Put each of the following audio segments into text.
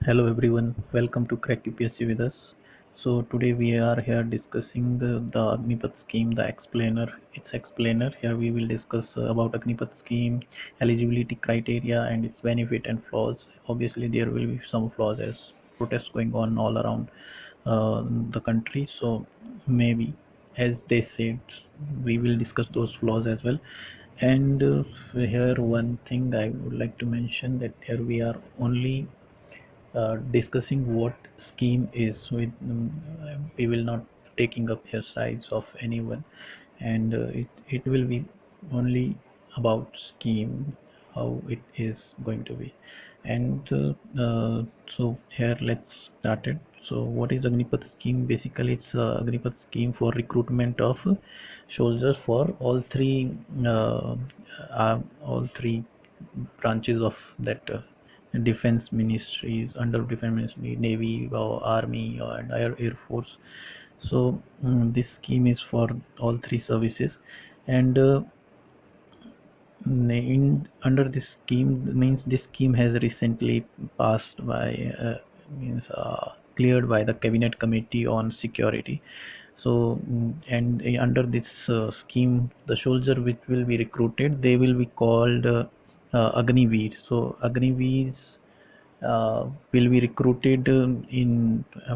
Hello everyone, welcome to Crack UPSC with us. So today we are here discussing the Agnipath scheme, the explainer. Its explainer. Here we will discuss about Agnipath scheme, eligibility criteria, and its benefit and flaws. Obviously, there will be some flaws as protests going on all around the country. So maybe, as they said, we will discuss those flaws as well. And here one thing I would like to mention that here we are only discussing what scheme is we will not taking up here sides of anyone, and it will be only about scheme, how it is going to be. And so here let's start it. So what is Agnipath scheme? Basically it's Agnipath scheme for recruitment of soldiers for uh, all three branches of that defense ministries, under defense ministry, navy or army and air force. So this scheme is for all three services. And under this scheme means this scheme has recently passed by means cleared by the cabinet committee on security. So and under this scheme the soldier which will be recruited, they will be called Agniveer. So Agniveers will be recruited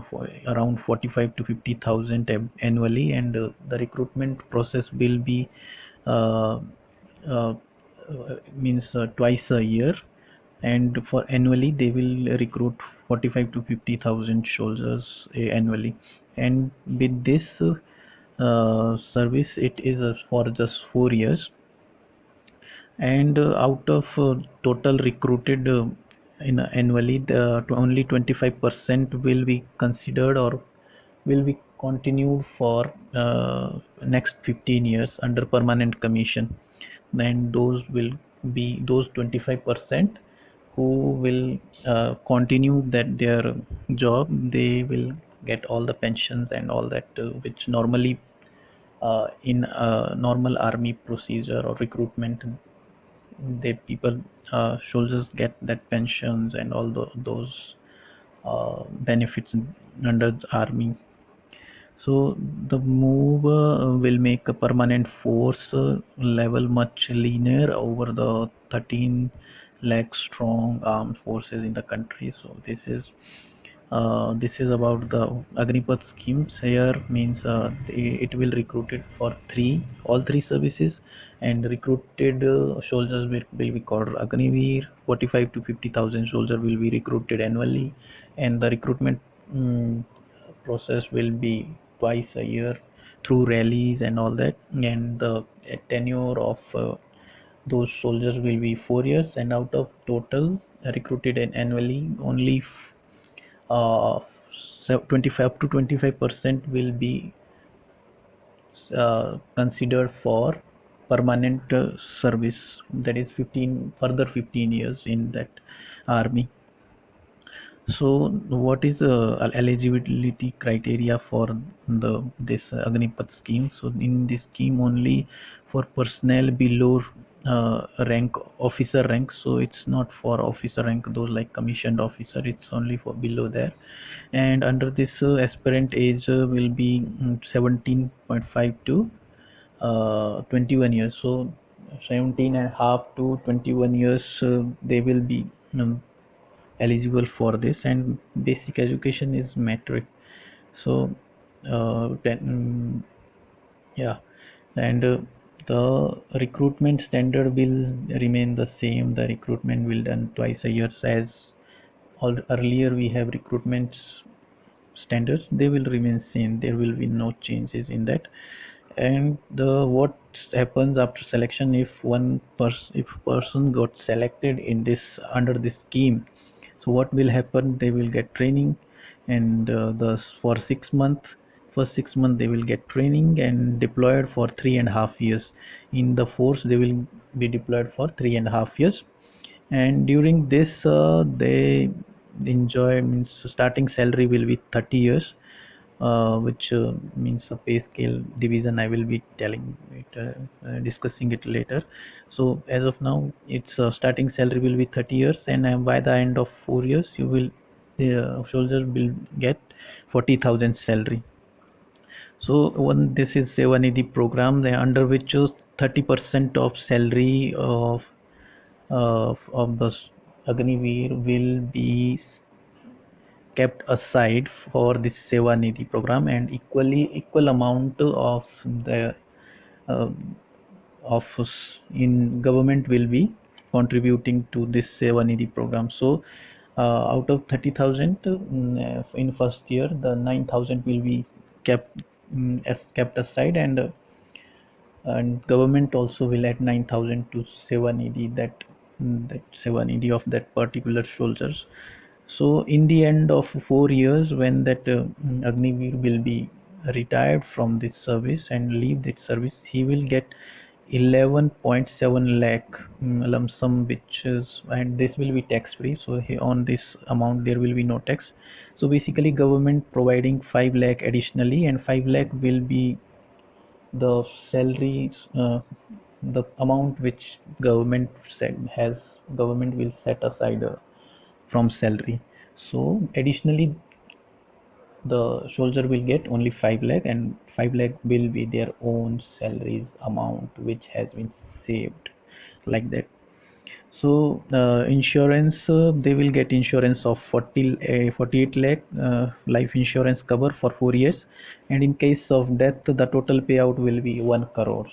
for around 45 to 50,000 annually, and the recruitment process will be uh, uh, means twice a year, and for annually they will recruit 45 to 50,000 soldiers annually. And with this service it is for just 4 years. And out of total recruited in annually, only 25% will be considered or will be continued for next 15 years under permanent commission. And those will be those 25% who will continue that their job. They will get all the pensions and all that which normally in normal army procedure or recruitment, they people soldiers get that pensions and all those benefits under the army. So the move will make a permanent force level much leaner over the 13 lakh strong armed forces in the country. So this is about the Agnipath schemes. Here means it will recruited for all three services, and recruited soldiers will be called Agniveer. 45 to 50,000 soldiers will be recruited annually, and the recruitment mm process will be twice a year through rallies and all that. And the tenure of those soldiers will be 4 years, and out of total recruited annually, only 25 to 25% will be considered for permanent service, that is further 15 years in that army. So what is eligibility criteria for the this Agnipath scheme? So in this scheme only for personnel below rank officer rank. So it's not for officer rank, those like commissioned officer. It's only for below there. And under this aspirant age will be 17.5 to 21 years. So 17 and a half to 21 years they will be eligible for this. And basic education is metric. So yeah. And the recruitment standard will remain the same. The recruitment will done twice a year, as all earlier we have recruitment standards. They will remain same, there will be no changes in that. And the what happens after selection, if if person got selected in this under this scheme, so what will happen, they will get training. And the for 6 month, first 6 month they will get training and deployed for 3.5 years in the force. They will be deployed for 3.5 years. And during this they enjoy, means starting salary will be 30 years, which means a pay scale division. I will be telling it, discussing it later. So as of now, its starting salary will be 30 years, and by the end of 4 years, you will the soldier will get 40,000 salary. So one, this is Sevanidhi program, under which 30% of salary of the Agniveer will be kept aside for this Sevanidhi program, and equal amount of the uh, of in government will be contributing to this Sevanidhi program. So out of 30,000 in first year, the 9,000 will be kept kept aside, and government also will add 9,000 to Sevanidhi, that Sevanidhi of that particular soldiers. So in the end of 4 years, when that Agniveer will be retired from this service and leave that service, he will get 11.7 lakh lump sum, which is, and this will be tax free. So on this amount there will be no tax. So basically government providing 5 lakh additionally, and 5 lakh will be the salary, the amount which government said has government will set aside from salary. So additionally the soldier will get only 5 lakh, and 5 lakh will be their own salaries amount which has been saved, like that. So insurance, they will get insurance of 48 lakh life insurance cover for 4 years, and in case of death the total payout will be 1 crore.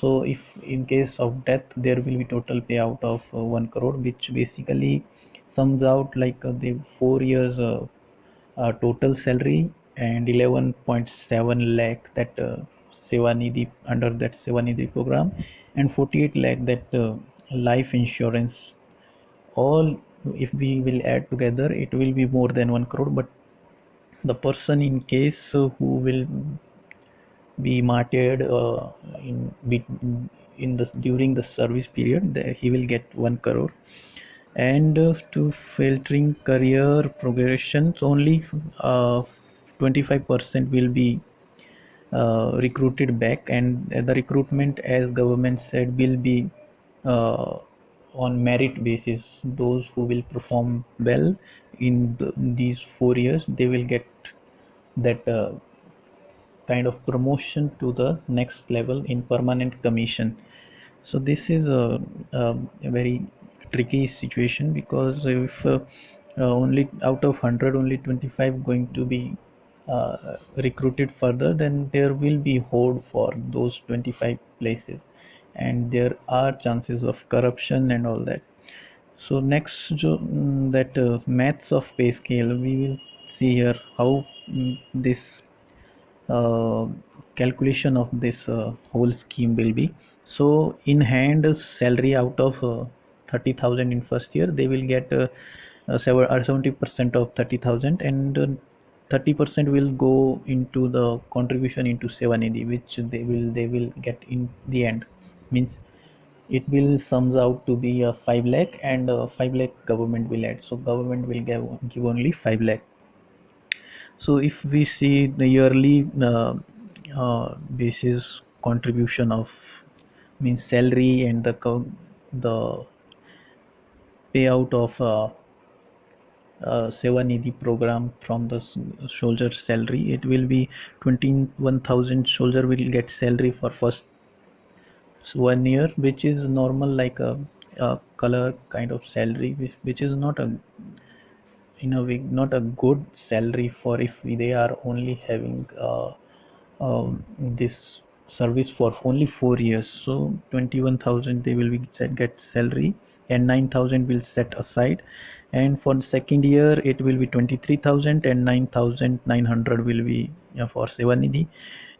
So if in case of death there will be total payout of 1 crore, which basically sums out like the 4 years total salary, and 11.7 lakh that Sevanidhi, under that Sevanidhi program, and 48 lakh that life insurance. All, if we will add together, it will be more than 1 crore. But the person in case who will be martyred in the during the service period, he will get 1 crore. And to filtering career progressions, only 25% will be recruited back, and the recruitment, as government said, will be uh, on merit basis. Those who will perform well in these 4 years, they will get that kind of promotion to the next level in permanent commission. So this is a very tricky situation, because if only out of 100 only 25 going to be recruited further, then there will be hold for those 25 places, and there are chances of corruption and all that. So next, that maths of pay scale, we will see here how this uh, calculation of this whole scheme will be. So in hand salary, out of 30,000 in first year, they will get 70% of 30,000, and 30% will go into the contribution into Sevanidhi, which they will get in the end. Means it will sums out to be a 5 lakh, and 5 lakh government will add. So government will give only 5 lakh. So if we see the yearly basis contribution of, means salary, and the payout of Sevanidhi program from the soldier salary, it will be 21,000 soldier will get salary for first 1 year, which is normal, like a color kind of salary, which is not a, in a way, not a good salary for if they are only having this service for only 4 years. So 21,000 they will be get salary, and 9,000 will set aside, and for the second year it will be 23,000, and 9,900 will be for Sevanidhi,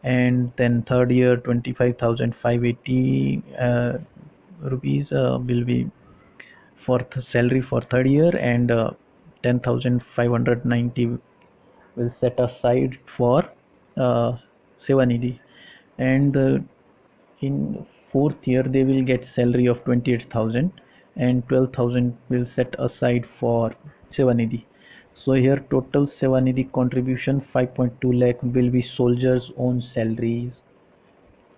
and then third year 25,580 rupees will be for salary for third year, and 10,590 will set aside for uh, Sevanidhi, and in fourth year they will get salary of 28,000, and 12,000 will set aside for Sevanidhi. So here total Sevanidhi contribution 5.2 lakh will be soldiers' own salaries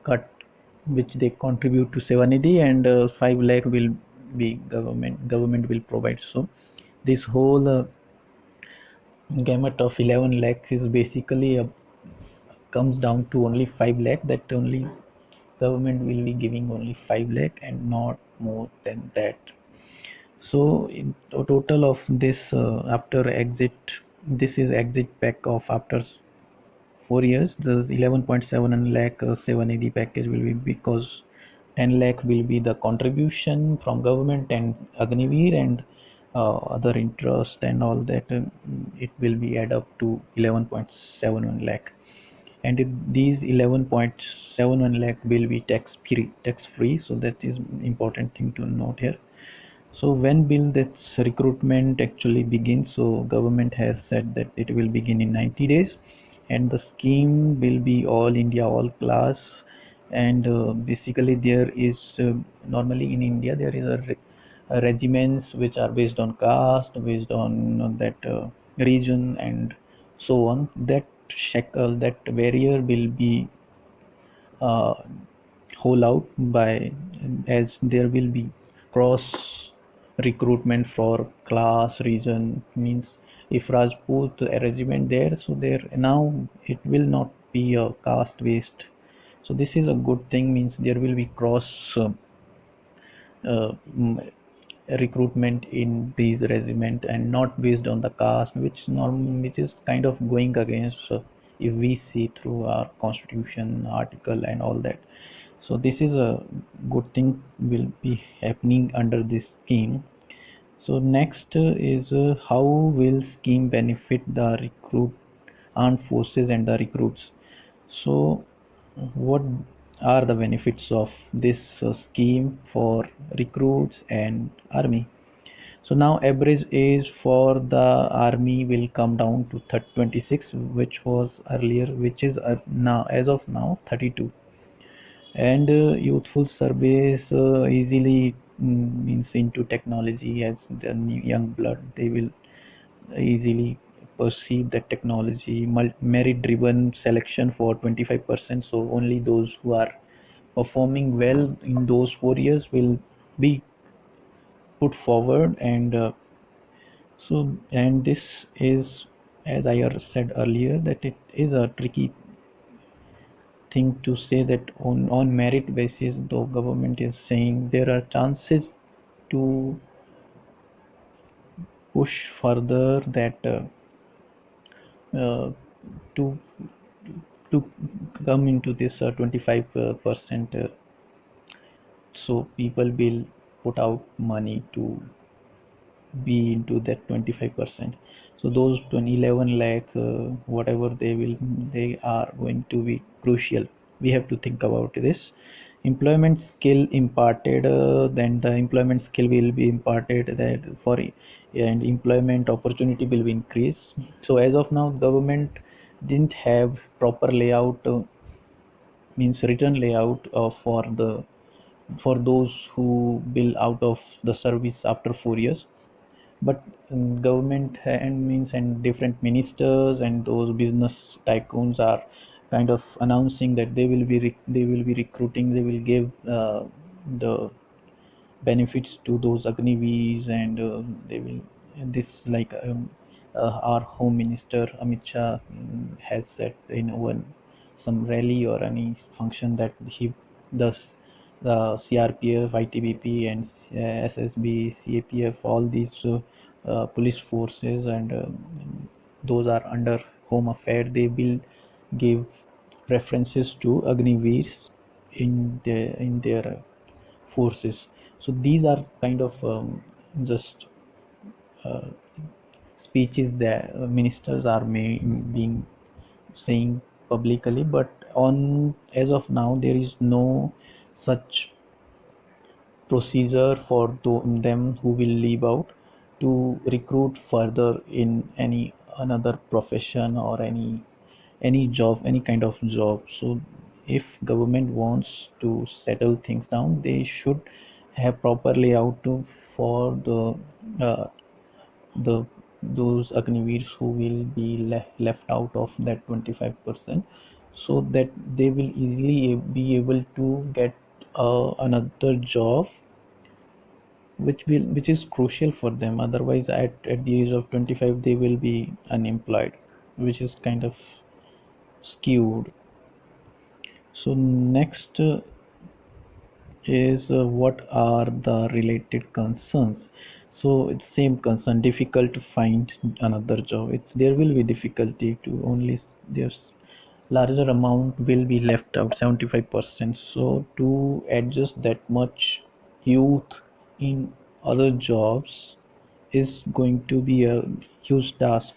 cut, which they contribute to Sevanidhi, and 5 lakh will be government will provide. So this whole gamut of 11 lakhs is basically comes down to only 5 lakh, that only government will be giving only 5 lakh and not more than that. So in total of this, after exit, this is exit pack of after 4 years, the 11.7 lakh 780 package will be, because 10 lakh will be the contribution from government and Agniveer and other interest and all that, it will be add up to 11.71 lakh. And these 11.71 lakh will be tax free, so that is important thing to note here. So when will this recruitment actually begin? So government has said that it will begin in 90 days, and the scheme will be all India, all class, and basically there is normally in India there is a regiments which are based on caste, based on that region, and so on. That shackle, that barrier will be uh, whole out by, as there will be cross recruitment for class region, means if Rajput a regiment there, so there now it will not be a caste based. So this is a good thing, means there will be cross uh, mm, recruitment in these regiment and not based on the caste, which is kind of going against, if we see through our constitution article and all that. So this is a good thing will be happening under this scheme. So next is how will scheme benefit the recruit armed forces and the recruits. So what are the benefits of this scheme for recruits and army? So now average age for the army will come down to 26, which was earlier, which is now as of now 32. And youthful surveys easily means into technology, as the new young blood, they will easily perceive the technology. Merit driven selection for 25%, so only those who are performing well in those 4 years will be put forward. And and this is, as I said earlier, that it is a tricky thing to say that on merit basis, though government is saying there are chances to push further that uh, to to come into this 25%, so people will put out money to be into that 25%. So those 11 lakh whatever they are going to be crucial. We have to think about this. Employment skill imparted, then the employment skill will be imparted that for, and employment opportunity will be increased. So as of now government didn't have proper layout, means written layout for those who will out of the service after 4 years. But government and means and different ministers and those business tycoons are kind of announcing that they will be recruiting, they will give the benefits to those Agniveers, and they will, and this like our home minister Amit Shah has said in one some rally or any function that he does, the CRPF, ITBP, and SSB, CAPF, all these police forces, and those are under home affair, they will give preferences to Agniveers in their forces. So these are kind of just uh, speeches that ministers are being saying publicly, but on as of now there is no such procedure for them who will leave out to recruit further in any another profession or any job, any kind of job. So if government wants to settle things down, they should have proper layout for uh, the those Agniveers who will be left out of that 25%, so that they will easily be able to get another job which is crucial for them. Otherwise, at the age of 25, they will be unemployed, which is kind of skewed. So next is what are the related concerns. So it's same concern, difficult to find another job. It's there will be difficulty to only there's larger amount will be left out, 75%. So to adjust that much youth in other jobs is going to be a huge task.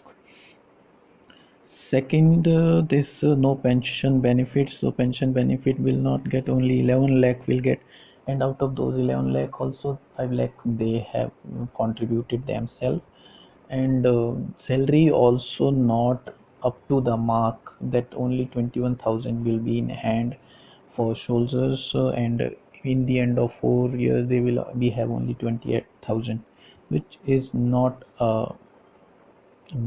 Second, this no pension benefit. So pension benefit will not get, only 11 lakh will get, and out of those 11 lakh, also 5 lakh they have contributed themselves, and salary also not up to the mark, that only 21,000 will be in hand for soldiers, and in the end of 4 years they will be have only 28,000, which is not a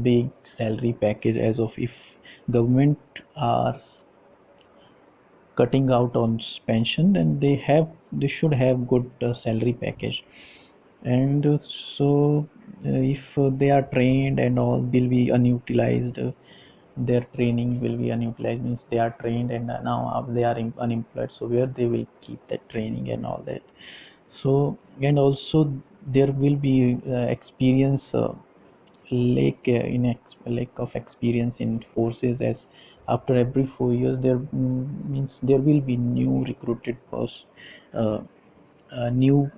big salary package. As of if government are cutting out on pension, then they should have good salary package. And if they are trained and all will be unutilized, their training will be unutilized, means they are trained and now they are unemployed, so where they will keep that training and all that. So and also there will be experience lack of experience in forces, as after every 4 years there means there will be new recruited posts, uh, new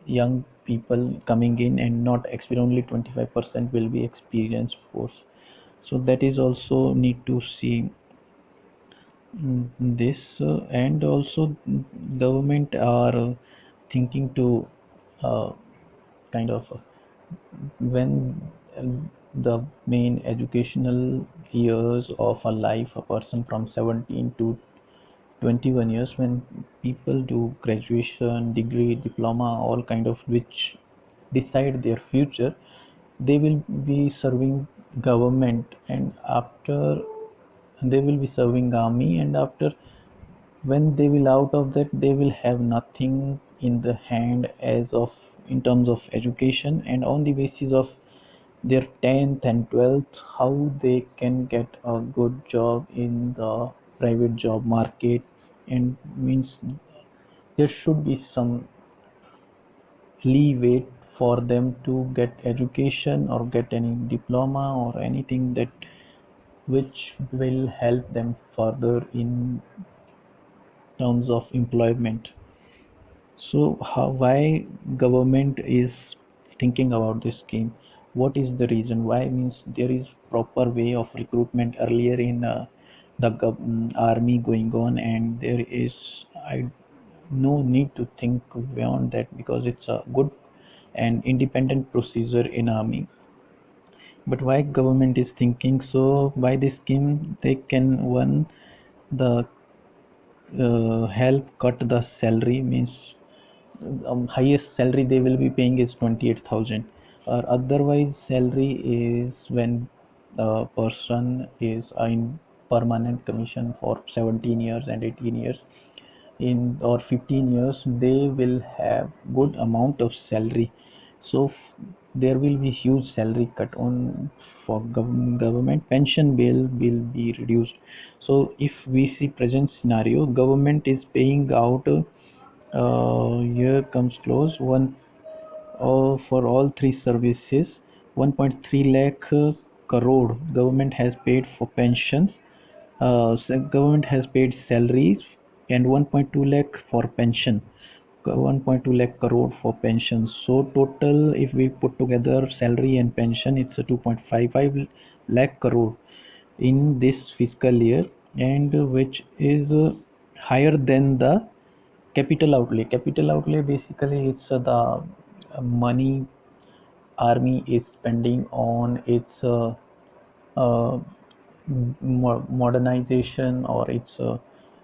young people coming in, and not experience, only 25% will be experienced force. So that is also need to see this, and also government are thinking to uh, kind of when the main educational years of a life, a person from 17 to 21 years, when people do graduation, degree, diploma, all kind of, which decide their future, they will be serving government, and after they will be serving army, and after when they will out of that, they will have nothing in the hand as of in terms of education, and on the basis of their 10th and 12th, how they can get a good job in the private job market. And means there should be some leeway for them to get education or get any diploma or anything that which will help them further in terms of employment. So why government is thinking about this scheme? What is the reason? Why means there is proper way of recruitment earlier in the army going on, and there is I no need to think beyond that, because it's a good and independent procedure in army. But why government is thinking so? By this scheme, they can one the help cut the salary, means highest salary they will be paying is 28,000, or otherwise salary is when the person is in permanent commission for 17 years and 18 years in or 15 years, they will have good amount of salary. So there will be huge salary cut on for government. Pension bill will be reduced. So if we see present scenario, government is paying out here comes close one for all three services, 1.3 lakh crore government has paid for pensions. So government has paid salaries, and 1.2 lakh for pension, 1.2 lakh crore for pensions. So total, if we put together salary and pension, it's a 2.55 lakh crore in this fiscal year, and which is higher than the capital outlay. Capital outlay basically it's the money army is spending on its uh, modernization, or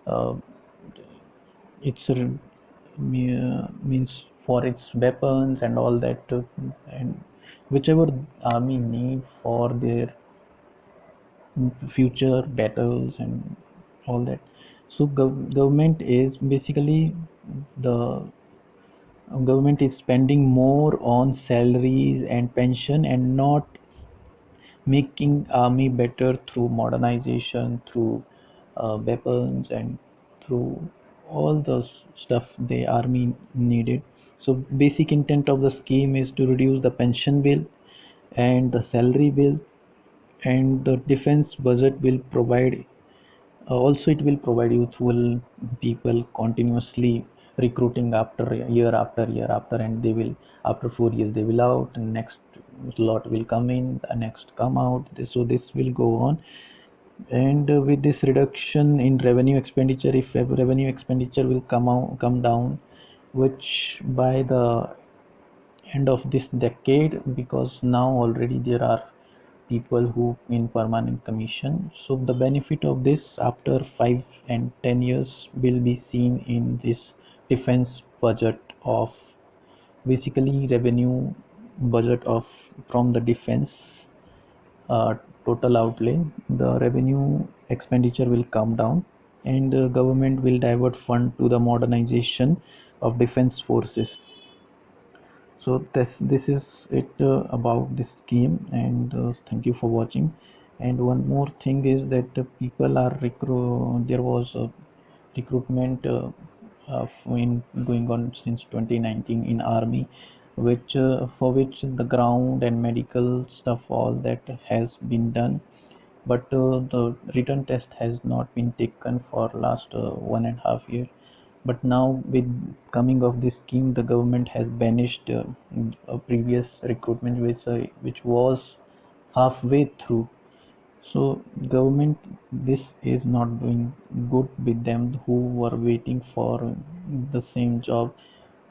uh, its means for its weapons and all that, and whichever army need for their future battles and all that. So government is basically the Government is spending more on salaries and pension and not making army better through modernization, through weapons, and through all the stuff the army needed. So basic intent of the scheme is to reduce the pension bill and the salary bill, and the defense budget will provide, also it will provide youthful people continuously recruiting after year after, and they will, after 4 years they will out, and next lot will come in, next come out. So this will go on. And with this reduction in revenue expenditure, if revenue expenditure will come down, which by the end of this decade, because now already there are people who in permanent commission, so the benefit of this after 5 and 10 years will be seen in this defense budget of, basically revenue budget of, from the defense uh, total outlay, the revenue expenditure will come down, and government will divert fund to the modernization of defense forces. So this is it about this scheme, and thank you for watching. And one more thing is that people are there was a recruitment in going on since 2019 in army, which for which the ground and medical stuff all that has been done, but the written test has not been taken for last 1.5 year. But now with coming of this scheme, the government has banished a previous recruitment which was halfway through. So government, this is not doing good with them who were waiting for the same job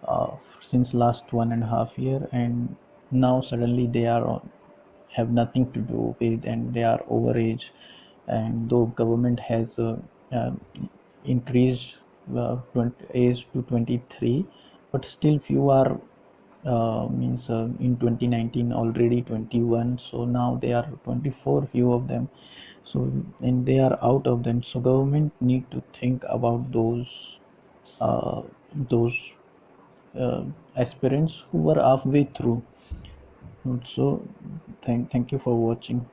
uh, since last 1.5 year, and now suddenly they are have nothing to do with, and they are overage. And though government has uh, increased 20, age to 23, but still few are means in 2019 already 21, so now they are 24 few of them. So and they are out of them, so government need to think about uh, those uh, aspirants who were halfway through. So thank you for watching.